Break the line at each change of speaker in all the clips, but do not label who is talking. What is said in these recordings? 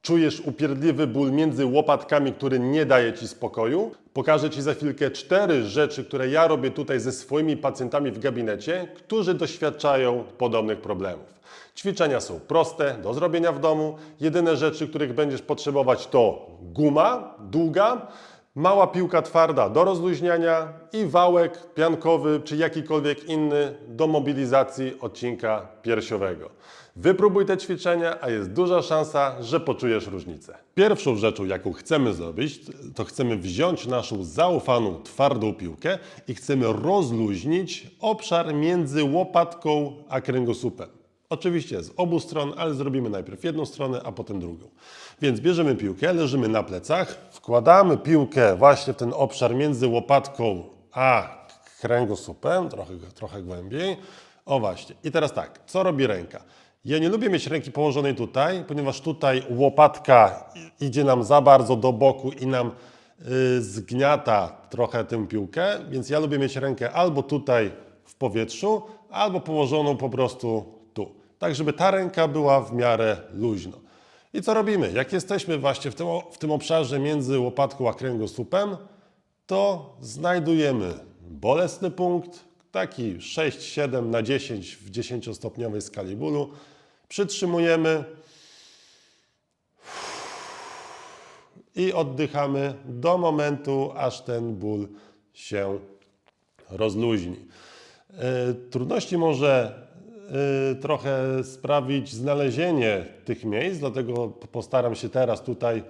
Czujesz upierdliwy ból między łopatkami, który nie daje Ci spokoju? Pokażę Ci za chwilkę 4 rzeczy, które ja robię tutaj ze swoimi pacjentami w gabinecie, którzy doświadczają podobnych problemów. Ćwiczenia są proste, do zrobienia w domu. Jedyne rzeczy, których będziesz potrzebować, to guma długa, mała piłka twarda do rozluźniania i wałek piankowy czy jakikolwiek inny do mobilizacji odcinka piersiowego. Wypróbuj te ćwiczenia, a jest duża szansa, że poczujesz różnicę. Pierwszą rzeczą, jaką chcemy zrobić, to chcemy wziąć naszą zaufaną twardą piłkę i chcemy rozluźnić obszar między łopatką a kręgosłupem. Oczywiście z obu stron, ale zrobimy najpierw jedną stronę, a potem drugą. Więc bierzemy piłkę, leżymy na plecach, wkładamy piłkę właśnie w ten obszar między łopatką a kręgosłupem, trochę głębiej. O właśnie. I teraz tak, co robi ręka? Ja nie lubię mieć ręki położonej tutaj, ponieważ tutaj łopatka idzie nam za bardzo do boku i nam zgniata trochę tę piłkę, więc ja lubię mieć rękę albo tutaj w powietrzu, albo położoną po prostu tu. Tak, żeby ta ręka była w miarę luźno. I co robimy? Jak jesteśmy właśnie w tym obszarze między łopatką a kręgosłupem, to znajdujemy bolesny punkt, taki 6-7 na 10 w 10-stopniowej skali bólu. Przytrzymujemy i oddychamy do momentu, aż ten ból się rozluźni. Trudności może trochę sprawić znalezienie tych miejsc, dlatego postaram się teraz tutaj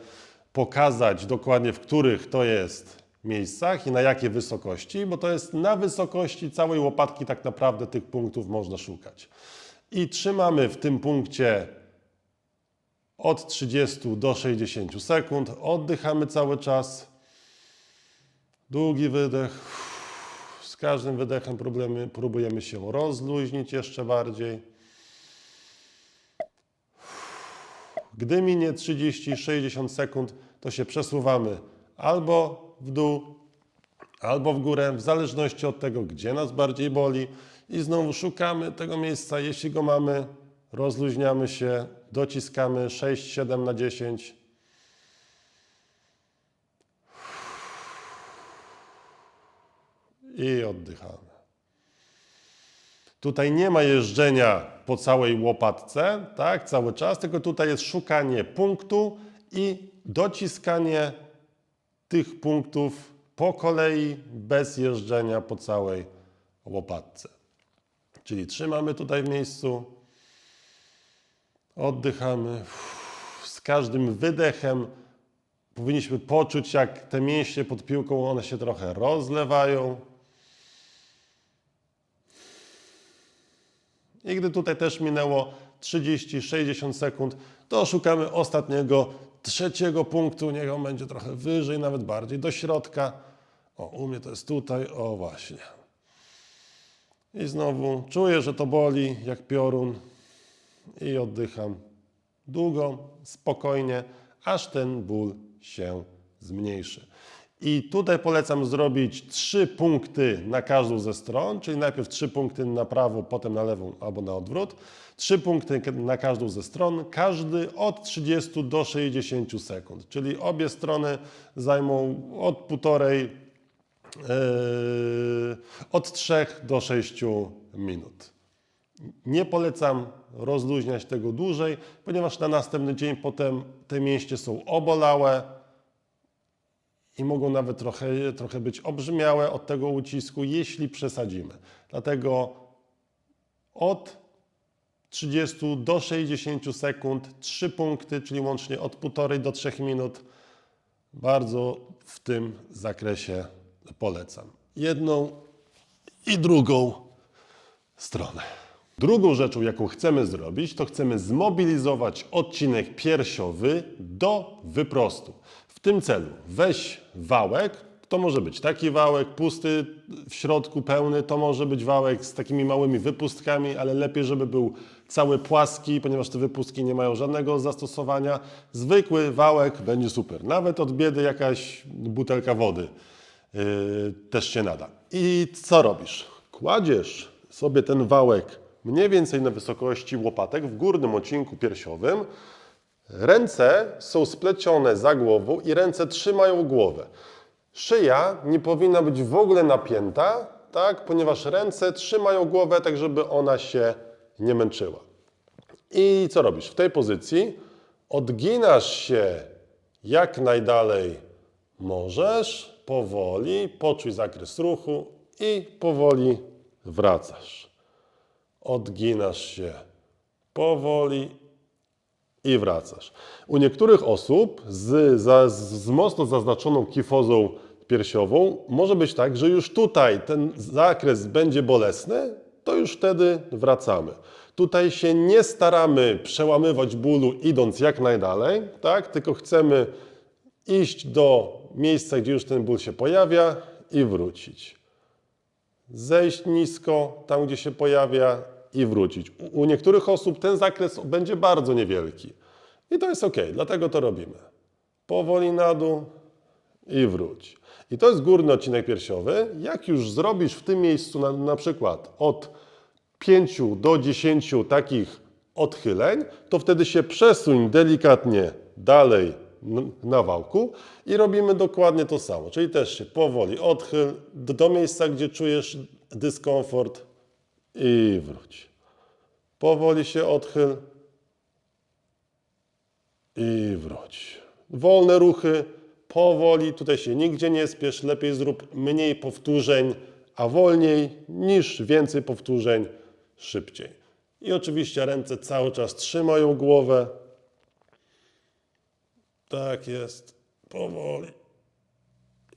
pokazać dokładnie, w których to jest miejscach i na jakie wysokości, bo to jest na wysokości całej łopatki tak naprawdę tych punktów można szukać. I trzymamy w tym punkcie od 30 do 60 sekund, oddychamy cały czas, długi wydech. Z każdym wydechem próbujemy się rozluźnić jeszcze bardziej. Gdy minie 30-60 sekund, to się przesuwamy albo w dół, albo w górę, w zależności od tego, gdzie nas bardziej boli. I znowu szukamy tego miejsca. Jeśli go mamy, rozluźniamy się, dociskamy 6-7 na 10. I oddychamy. Tutaj nie ma jeżdżenia po całej łopatce, tak, cały czas, tylko tutaj jest szukanie punktu i dociskanie tych punktów po kolei, bez jeżdżenia po całej łopatce. Czyli trzymamy tutaj w miejscu, oddychamy. Z każdym wydechem powinniśmy poczuć, jak te mięśnie pod piłką, one się trochę rozlewają. I gdy tutaj też minęło 30-60 sekund, to szukamy ostatniego, trzeciego punktu. Niech on będzie trochę wyżej, nawet bardziej do środka. O, u mnie to jest tutaj, o właśnie. I znowu czuję, że to boli jak piorun i oddycham długo, spokojnie, aż ten ból się zmniejszy. I tutaj polecam zrobić 3 punkty na każdą ze stron, czyli najpierw 3 punkty na prawo, potem na lewą albo na odwrót. 3 punkty na każdą ze stron, każdy od 30 do 60 sekund, czyli obie strony zajmą od 1,5, od 3 do 6 minut. Nie polecam rozluźniać tego dłużej, ponieważ na następny dzień potem te mięśnie są obolałe i mogą nawet trochę być obrzmiałe od tego ucisku, jeśli przesadzimy. Dlatego od 30 do 60 sekund, 3 punkty, czyli łącznie od 1,5 do 3 minut. Bardzo w tym zakresie polecam. Jedną i drugą stronę. Drugą rzeczą, jaką chcemy zrobić, to chcemy zmobilizować odcinek piersiowy do wyprostu. W tym celu weź wałek, to może być taki wałek pusty, w środku pełny, to może być wałek z takimi małymi wypustkami, ale lepiej, żeby był cały płaski, ponieważ te wypustki nie mają żadnego zastosowania. Zwykły wałek będzie super. Nawet od biedy jakaś butelka wody też się nada. I co robisz? Kładziesz sobie ten wałek mniej więcej na wysokości łopatek w górnym odcinku piersiowym, Ręce są splecione za głową i ręce trzymają głowę. Szyja nie powinna być w ogóle napięta, tak? Ponieważ ręce trzymają głowę tak, żeby ona się nie męczyła. I co robisz? W tej pozycji odginasz się jak najdalej możesz, powoli, poczuj zakres ruchu i powoli wracasz. Odginasz się powoli i wracasz. U niektórych osób z mocno zaznaczoną kifozą piersiową może być tak, że już tutaj ten zakres będzie bolesny, to już wtedy wracamy. Tutaj się nie staramy przełamywać bólu idąc jak najdalej, tak? Tylko chcemy iść do miejsca, gdzie już ten ból się pojawia i wrócić. Zejść nisko, tam gdzie się pojawia i wrócić. U niektórych osób ten zakres będzie bardzo niewielki. I to jest ok, dlatego to robimy. Powoli na dół i wróć. I to jest górny odcinek piersiowy. Jak już zrobisz w tym miejscu na przykład od 5 do 10 takich odchyleń, to wtedy się przesuń delikatnie dalej na wałku i robimy dokładnie to samo. Czyli też się powoli odchyl do miejsca, gdzie czujesz dyskomfort i wróć. Powoli się odchyl i wróć. Wolne ruchy, powoli, tutaj się nigdzie nie spiesz, lepiej zrób mniej powtórzeń, a wolniej niż więcej powtórzeń szybciej. I oczywiście ręce cały czas trzymają głowę. Tak jest, powoli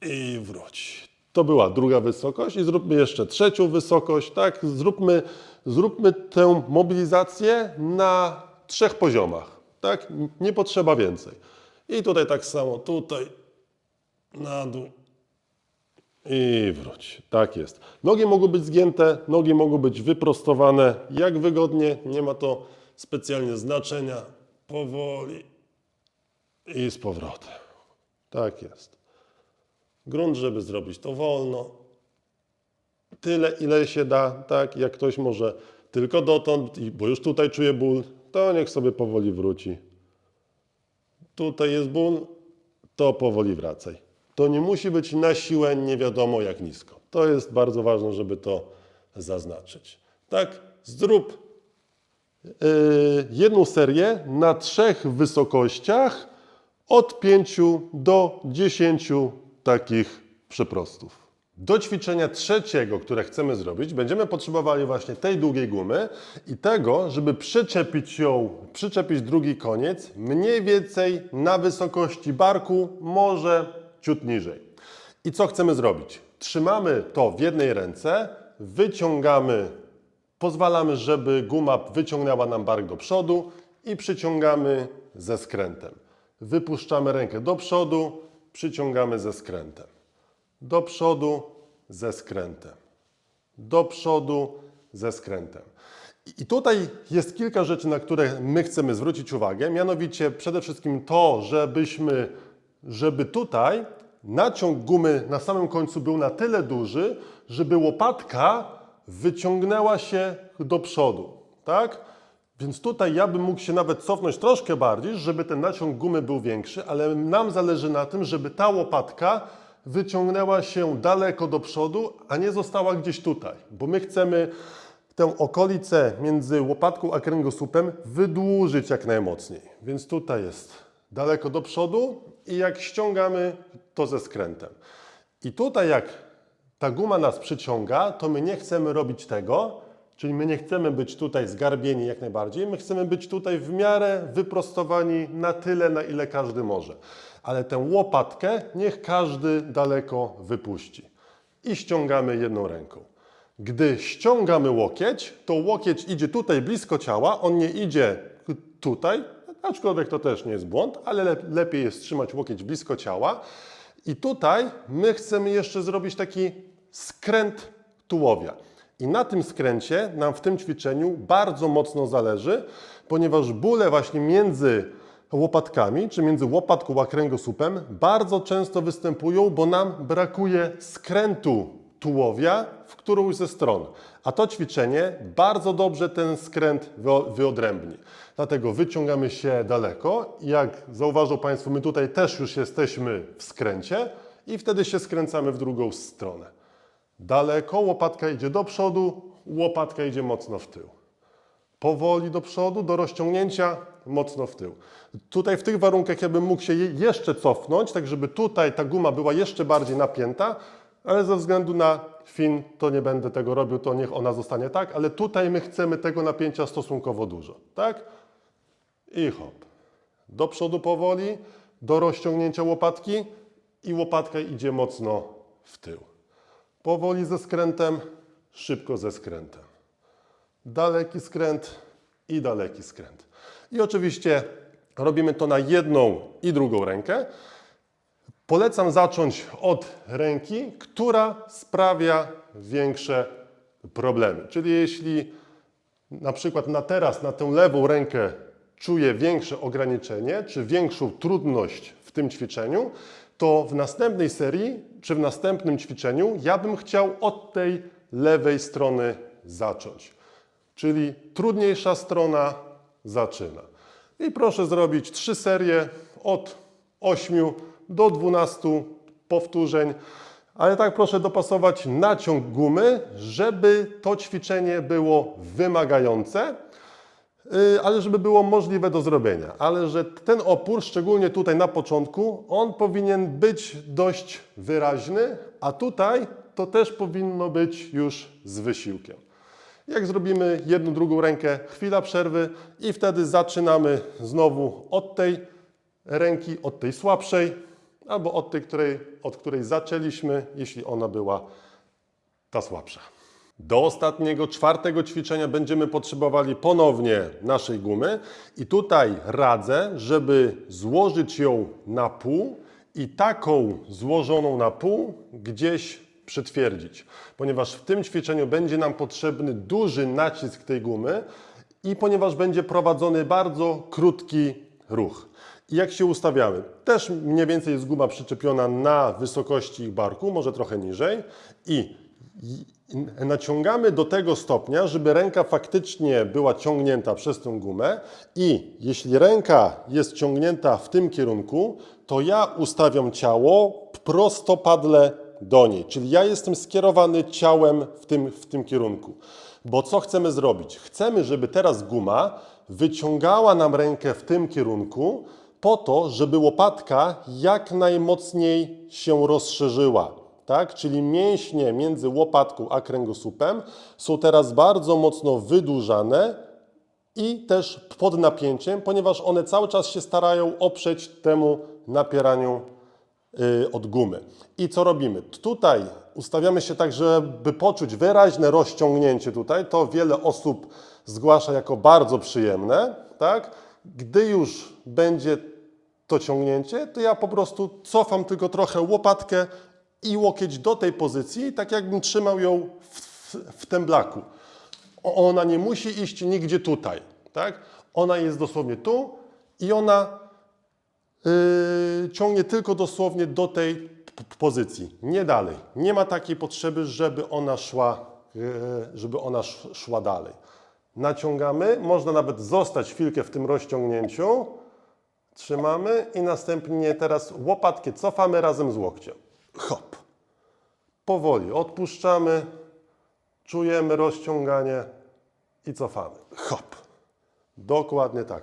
i wróć. To była druga wysokość i zróbmy jeszcze trzecią wysokość, tak? Zróbmy tę mobilizację na 3 poziomach, tak? Nie potrzeba więcej. I tutaj tak samo, tutaj na dół i wróć. Tak jest. Nogi mogą być zgięte, nogi mogą być wyprostowane, jak wygodnie, nie ma to specjalnie znaczenia. Powoli i z powrotem. Tak jest. Grunt, żeby zrobić to wolno. Tyle, ile się da, tak? Jak ktoś może tylko dotąd, bo już tutaj czuje ból, to niech sobie powoli wróci. Tutaj jest ból, to powoli wracaj. To nie musi być na siłę nie wiadomo jak nisko. To jest bardzo ważne, żeby to zaznaczyć. Tak? Zrób jedną serię na 3 wysokościach od 5 do 10 takich przyprostów. Do ćwiczenia trzeciego, które chcemy zrobić, będziemy potrzebowali właśnie tej długiej gumy i tego, żeby przyczepić drugi koniec mniej więcej na wysokości barku, może ciut niżej. I co chcemy zrobić? Trzymamy to w jednej ręce, wyciągamy, pozwalamy, żeby guma wyciągnęła nam bark do przodu i przyciągamy ze skrętem. Wypuszczamy rękę do przodu, przyciągamy ze skrętem. Do przodu, ze skrętem. Do przodu, ze skrętem. I tutaj jest kilka rzeczy, na które my chcemy zwrócić uwagę. Mianowicie przede wszystkim to, żeby tutaj naciąg gumy na samym końcu był na tyle duży, żeby łopatka wyciągnęła się do przodu. Tak? Więc tutaj ja bym mógł się nawet cofnąć troszkę bardziej, żeby ten naciąg gumy był większy, ale nam zależy na tym, żeby ta łopatka wyciągnęła się daleko do przodu, a nie została gdzieś tutaj. Bo my chcemy tę okolicę między łopatką a kręgosłupem wydłużyć jak najmocniej. Więc tutaj jest daleko do przodu i jak ściągamy, to ze skrętem. I tutaj jak ta guma nas przyciąga, to my nie chcemy robić tego, czyli my nie chcemy być tutaj zgarbieni jak najbardziej, my chcemy być tutaj w miarę wyprostowani na tyle, na ile każdy może. Ale tę łopatkę niech każdy daleko wypuści. I ściągamy jedną ręką. Gdy ściągamy łokieć, to łokieć idzie tutaj blisko ciała, on nie idzie tutaj, aczkolwiek to też nie jest błąd, ale lepiej jest trzymać łokieć blisko ciała. I tutaj my chcemy jeszcze zrobić taki skręt tułowia. I na tym skręcie nam w tym ćwiczeniu bardzo mocno zależy, ponieważ bóle właśnie między łopatkami, czy między łopatką a kręgosłupem bardzo często występują, bo nam brakuje skrętu tułowia w którąś ze stron. A to ćwiczenie bardzo dobrze ten skręt wyodrębni. Dlatego wyciągamy się daleko i jak zauważą Państwo, my tutaj też już jesteśmy w skręcie i wtedy się skręcamy w drugą stronę. Daleko, łopatka idzie do przodu, łopatka idzie mocno w tył. Powoli do przodu, do rozciągnięcia, mocno w tył. Tutaj w tych warunkach ja bym mógł się jeszcze cofnąć, tak żeby tutaj ta guma była jeszcze bardziej napięta, ale ze względu na fin to nie będę tego robił, to niech ona zostanie tak, ale tutaj my chcemy tego napięcia stosunkowo dużo, tak? I hop. Do przodu powoli, do rozciągnięcia łopatki i łopatka idzie mocno w tył. Powoli ze skrętem, szybko ze skrętem. Daleki skręt i daleki skręt. I oczywiście robimy to na jedną i drugą rękę. Polecam zacząć od ręki, która sprawia większe problemy. Czyli jeśli na przykład teraz na tę lewą rękę czuję większe ograniczenie, czy większą trudność w tym ćwiczeniu, to w następnej serii, czy w następnym ćwiczeniu ja bym chciał od tej lewej strony zacząć. Czyli trudniejsza strona zaczyna. I proszę zrobić 3 serie od 8 do 12 powtórzeń. Ale tak proszę dopasować naciąg gumy, żeby to ćwiczenie było wymagające, ale żeby było możliwe do zrobienia. Ale że ten opór, szczególnie tutaj na początku, on powinien być dość wyraźny, a tutaj to też powinno być już z wysiłkiem. Jak zrobimy jedną, drugą rękę, chwila przerwy i wtedy zaczynamy znowu od tej ręki, od tej słabszej, albo od tej, od której zaczęliśmy, jeśli ona była ta słabsza. Do ostatniego, 4. ćwiczenia będziemy potrzebowali ponownie naszej gumy i tutaj radzę, żeby złożyć ją na pół i taką złożoną na pół gdzieś przytwierdzić, ponieważ w tym ćwiczeniu będzie nam potrzebny duży nacisk tej gumy i ponieważ będzie prowadzony bardzo krótki ruch. I jak się ustawiamy? Też mniej więcej jest guma przyczepiona na wysokości ich barku, może trochę niżej i naciągamy do tego stopnia, żeby ręka faktycznie była ciągnięta przez tę gumę i jeśli ręka jest ciągnięta w tym kierunku, to ja ustawiam ciało prostopadle do niej, czyli ja jestem skierowany ciałem w tym kierunku. Bo co chcemy zrobić? Chcemy, żeby teraz guma wyciągała nam rękę w tym kierunku po to, żeby łopatka jak najmocniej się rozszerzyła. Tak? Czyli mięśnie między łopatką a kręgosłupem są teraz bardzo mocno wydłużane i też pod napięciem, ponieważ one cały czas się starają oprzeć temu napieraniu od gumy. I co robimy? Tutaj ustawiamy się tak, żeby poczuć wyraźne rozciągnięcie tutaj. To wiele osób zgłasza jako bardzo przyjemne. Tak? Gdy już będzie to ciągnięcie, to ja po prostu cofam tylko trochę łopatkę i łokieć do tej pozycji, tak jakbym trzymał ją w temblaku. Ona nie musi iść nigdzie tutaj. Tak? Ona jest dosłownie tu i ona ciągnie tylko dosłownie do tej pozycji, nie dalej. Nie ma takiej potrzeby, żeby ona szła dalej. Naciągamy, można nawet zostać chwilkę w tym rozciągnięciu, trzymamy i następnie teraz łopatkę cofamy razem z łokciem. Hop. Powoli odpuszczamy, czujemy rozciąganie i cofamy. Hop. Dokładnie tak.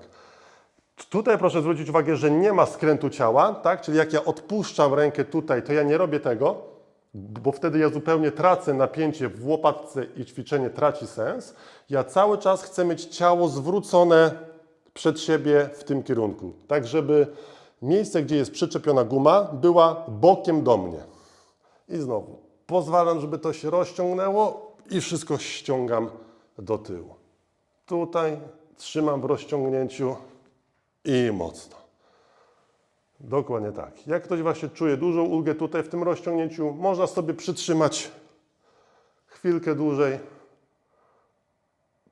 Tutaj proszę zwrócić uwagę, że nie ma skrętu ciała, tak? Czyli jak ja odpuszczam rękę tutaj, to ja nie robię tego, bo wtedy ja zupełnie tracę napięcie w łopatce i ćwiczenie traci sens. Ja cały czas chcę mieć ciało zwrócone przed siebie w tym kierunku, tak żeby miejsce, gdzie jest przyczepiona guma, była bokiem do mnie. I znowu pozwalam, żeby to się rozciągnęło i wszystko ściągam do tyłu. Tutaj trzymam w rozciągnięciu i mocno. Dokładnie tak. Jak ktoś właśnie czuje dużą ulgę tutaj w tym rozciągnięciu, można sobie przytrzymać chwilkę dłużej.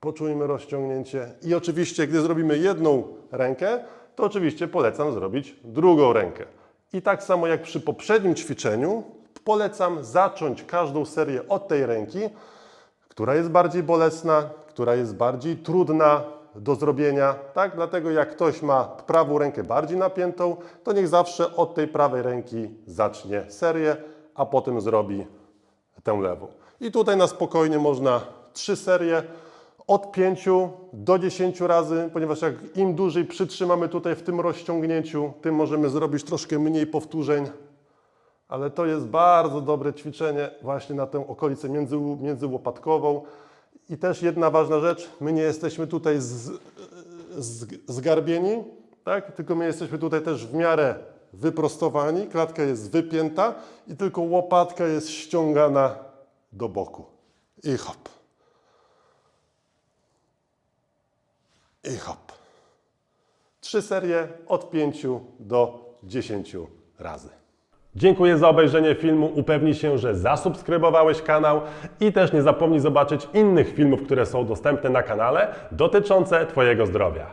Poczujmy rozciągnięcie. I oczywiście, gdy zrobimy jedną rękę, to oczywiście polecam zrobić drugą rękę. I tak samo jak przy poprzednim ćwiczeniu, polecam zacząć każdą serię od tej ręki, która jest bardziej bolesna, która jest bardziej trudna do zrobienia, tak? Dlatego jak ktoś ma prawą rękę bardziej napiętą, to niech zawsze od tej prawej ręki zacznie serię, a potem zrobi tę lewą. I tutaj na spokojnie można 3 serie od 5 do 10 razy, ponieważ jak im dłużej przytrzymamy tutaj w tym rozciągnięciu, tym możemy zrobić troszkę mniej powtórzeń, ale to jest bardzo dobre ćwiczenie właśnie na tę okolicę międzyłopatkową. I też jedna ważna rzecz, my nie jesteśmy tutaj zgarbieni, tak? Tylko my jesteśmy tutaj też w miarę wyprostowani, klatka jest wypięta i tylko łopatka jest ściągana do boku. I hop. I hop. 3 serie od 5 do 10 razy. Dziękuję za obejrzenie filmu. Upewnij się, że zasubskrybowałeś kanał i też nie zapomnij zobaczyć innych filmów, które są dostępne na kanale dotyczące Twojego zdrowia.